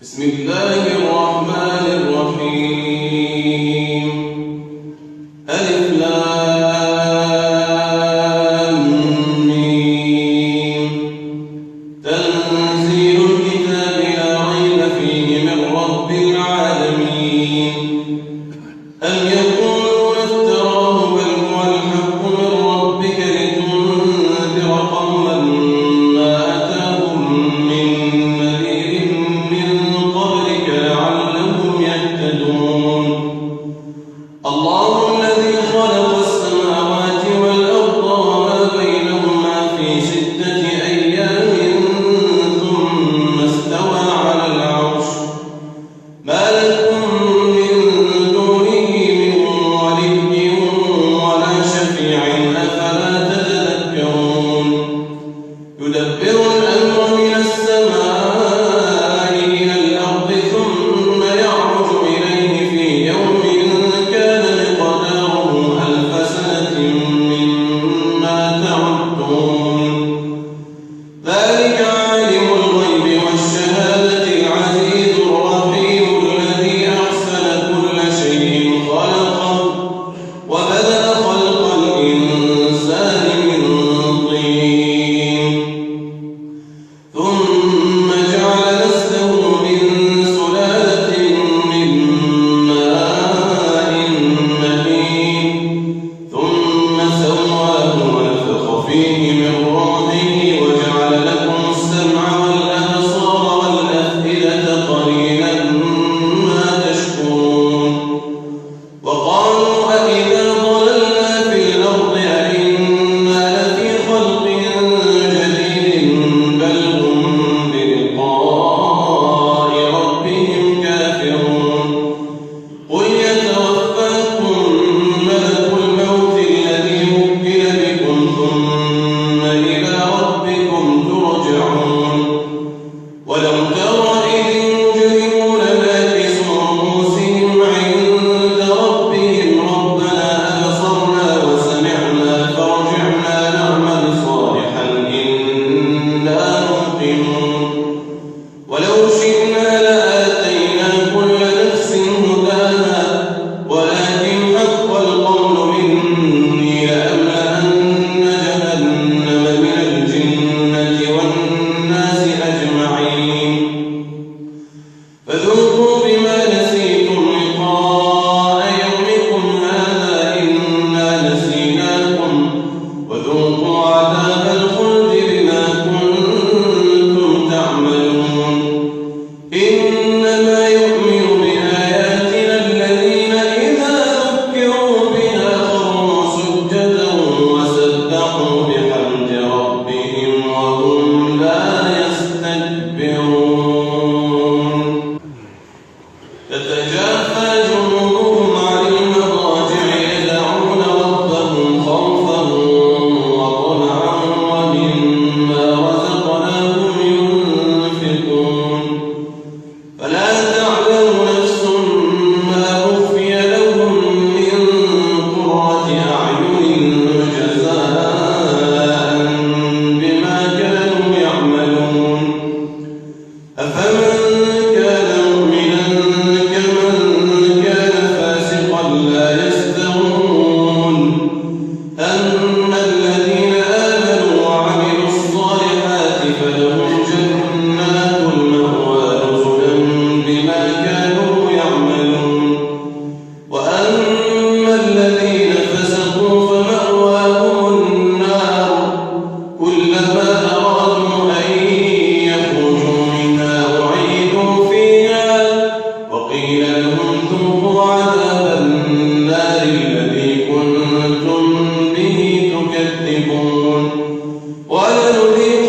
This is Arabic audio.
بسم الله الرحمن الرحيم. ألف لام ميم. تنزيل الكتاب لا ريب فيه من رب العالمين. أم يقولون افتراه بل هو الحق من ربك لتنذر قوما ما أتاهم من نذير من قبلك لعلهم يهتدون. الله الذي خلق السماوات والأرض وما بينهما في 6 أيام ثم استوى على العرش. ما لكم من دونه من ولي ولا شفيع أفلا تتذكرون. يدبر الأمر من السماء إلى الأرض ثم يعرج إليه في يوم كان مقداره 1000 سنة مما تعدون. ذلك عالم الغيب والشهادة العزيز الرحيم الذي أحسن كل شيء خلقه وبدأ خلق الإنسان من طين ثم جعل نسله من سلالة من ماء مهين ثم سواه ونفخ فيه من روحه وجعل لكم السمع والأبصار والأفئدة قليلا ما تشكرون. وقالوا أإذا ضللنا في الأرض أإنا لفي خلق جديد بل هم بلقاء ربهم كافرون. قل يتوفاكم ملك الموت الذي وكل بكم ثم إلى ربكم ترجعون. ولو ترى إذ المجرمون ناكسوا رؤوسهم عند ربهم ربنا أبصرنا وسمعنا فارجعنا نعمل صالحا إنا موقنون. ولو شئنا لآتينا كل نفس هداها ولكن حق القول مني لأملأن جهنم من الجنة والناس أجمعين. فذوقوا بما نسيتم لقاء يومكم هذا إنا نسيناكم وذوقوا عذاب الخلد بما كنتم تعملون. إنما يؤمن بآياتنا الذين إذا ذكروا بها خروا سجدا وسبحوا بحمد ربهم وهم لا يستكبرون. تتجافى جنوبهم عن المضاجع يدعون ربهم خوفا وطمعا ومما رزقناهم ينفقون. فلا تعلم نفس ما أخفي لهم من قرة أعين جزاء بما كانوا يعملون. أفمن كان مؤمنا كمن كان فاسقا لا يستوون. أما الذين آمنوا وعملوا الصالحات فلهم جنات المأوى نزلا بما كانوا يعملون. وأما الذين فسقوا فمأواهم النار كلما أرادوا أن يخرجوا منها أعيدوا فيها وقيل لهم ذوقوا عذاب النار الذي كنتم به تكذبون. ولنذيقنهم